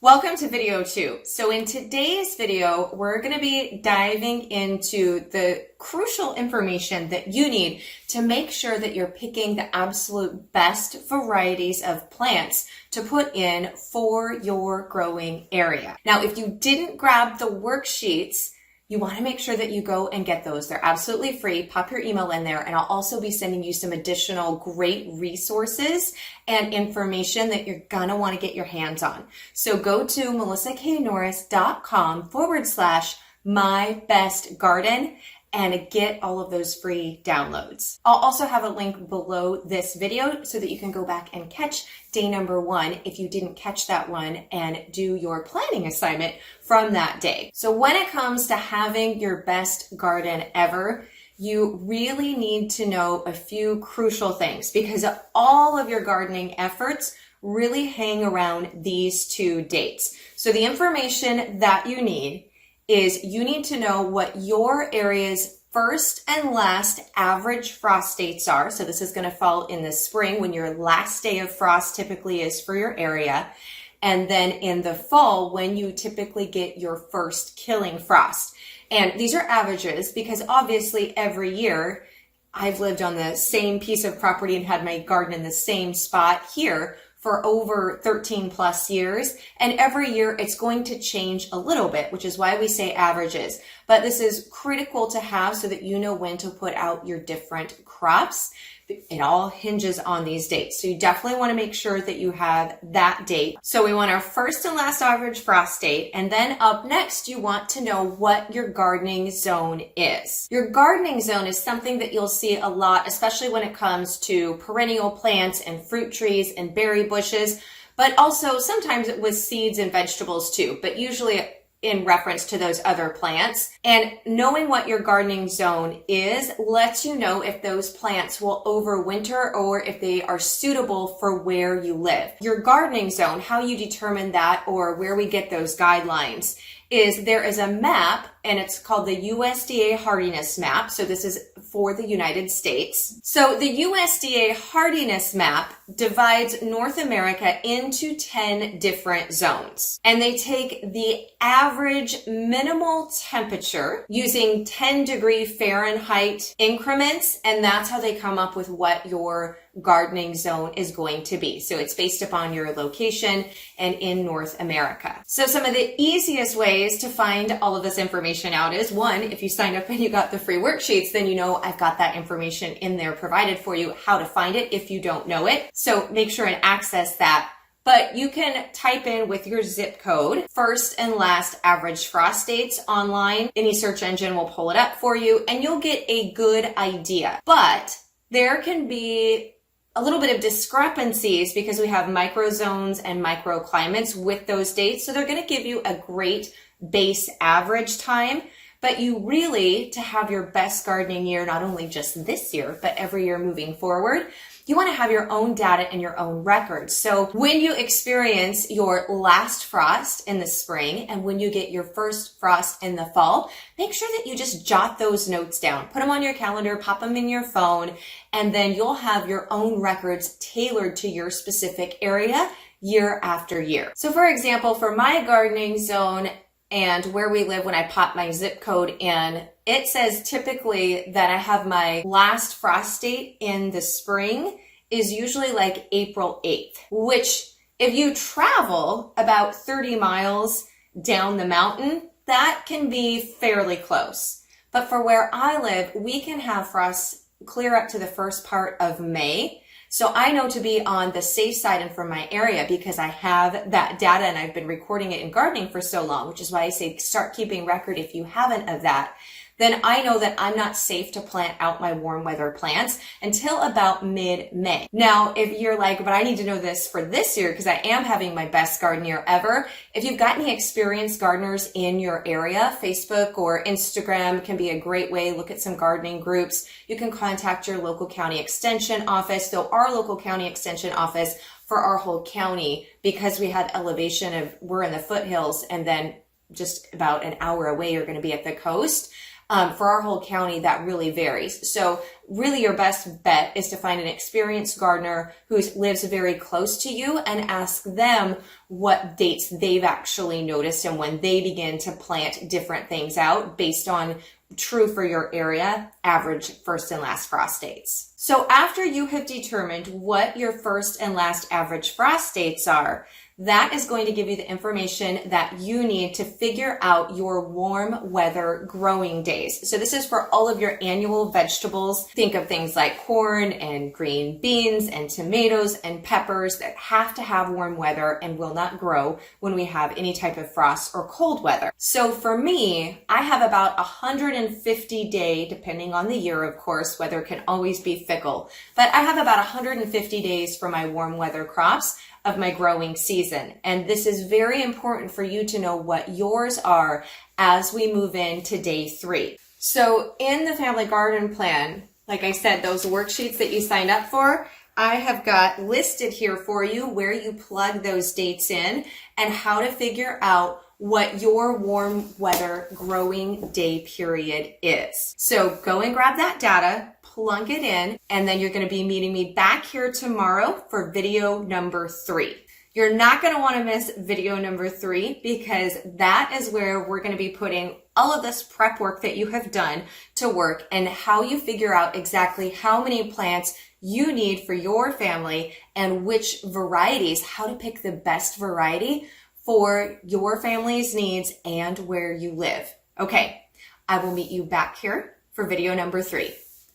Welcome to video 2. So in today's video, we're going to be diving into the crucial information that you need to make sure that you're picking the absolute best varieties of plants to put in for your growing area. Now, if you didn't grab the worksheets, you want to make sure that you go and get those. They're absolutely free. Pop your email in there, and I'll also be sending you some additional great resources and information that you're gonna want to get your hands on. So go to melissaknorris.com/mybestgarden and get all of those free downloads. I'll also have a link below this video so that you can go back and catch day number 1 if you didn't catch that one and do your planning assignment from that day. So when it comes to having your best garden ever, you really need to know a few crucial things because all of your gardening efforts really hang around these 2 dates. So the information that you need is you need to know what your area's first and last average frost dates are. So this is going to fall in the spring when your last day of frost typically is for your area. And then in the fall when you typically get your first killing frost. And these are averages because obviously every year I've lived on the same piece of property and had my garden in the same spot here for over 13 plus years. And every year it's going to change a little bit, which is why we say averages. But this is critical to have so that you know when to put out your different crops. It all hinges on these dates. So you definitely want to make sure that you have that date. So we want our first and last average frost date. And then up next, you want to know what your gardening zone is. Your gardening zone is something that you'll see a lot, especially when it comes to perennial plants and fruit trees and berry bushes, but also sometimes with seeds and vegetables too, but usually in reference to those other plants. And knowing what your gardening zone is lets you know if those plants will overwinter or if they are suitable for where you live. Your gardening zone, how you determine that or where we get those guidelines is there is a map and it's called the Usda Hardiness Map. So this is for the United States. So the Usda Hardiness Map divides North America into 10 different zones. And they take the average minimal temperature using 10-degree Fahrenheit increments, and that's how they come up with what your gardening zone is going to be. So it's based upon your location and in North America. So some of the easiest ways to find all of this information out is, one, if you signed up and you got the free worksheets, then you know I've got that information in there provided for you, how to find it if you don't know it. So make sure and access that. But you can type in with your zip code, first and last average frost dates online. Any search engine will pull it up for you and you'll get a good idea. But there can be a little bit of discrepancies because we have microzones and microclimates with those dates. So they're going to give you a great base average time, but you really, to have your best gardening year, not only just this year, but every year moving forward, you want to have your own data and your own records. So when you experience your last frost in the spring and when you get your first frost in the fall, make sure that you just jot those notes down. Put them on your calendar, pop them in your phone, and then you'll have your own records tailored to your specific area year after year. So for example, for my gardening zone and where we live, when I pop my zip code in, it says typically that I have my last frost date in the spring is usually like April 8th, which if you travel about 30 miles down the mountain, that can be fairly close. But for where I live, we can have frosts clear up to the first part of May. So I know to be on the safe side and for my area because I have that data and I've been recording it in gardening for so long, which is why I say start keeping record if you haven't of that. Then I know that I'm not safe to plant out my warm weather plants until about mid-May. Now, if you're like, but I need to know this for this year because I am having my best garden year ever. If you've got any experienced gardeners in your area, Facebook or Instagram can be a great way. Look at some gardening groups. You can contact your local county extension office. So our local county extension office for our whole county, because we had elevation of, we're in the foothills and then just about an hour away, you're going to be at the coast. For our whole county, that really varies. So really your best bet is to find an experienced gardener who lives very close to you and ask them what dates they've actually noticed and when they begin to plant different things out based on true for your area, average first and last frost dates. So after you have determined what your first and last average frost dates are, that is going to give you the information that you need to figure out your warm weather growing days. So this is for all of your annual vegetables. Think of things like corn and green beans and tomatoes and peppers that have to have warm weather and will not grow when we have any type of frost or cold weather. So for me, I have about 150 day, depending on the year, of course, weather can always be fickle, but I have about 150 days for my warm weather crops of my growing season. And this is very important for you to know what yours are as we move into day 3. So in the family garden plan, like I said, those worksheets that you signed up for, I have got listed here for you where you plug those dates in and how to figure out what your warm weather growing day period is. So go and grab that data, plunk it in, and then you're going to be meeting me back here tomorrow for video number 3. You're not going to want to miss video number 3 because that is where we're going to be putting all of this prep work that you have done to work and how you figure out exactly how many plants you need for your family and which varieties, how to pick the best variety for your family's needs and where you live. Okay, I will meet you back here for video number 3.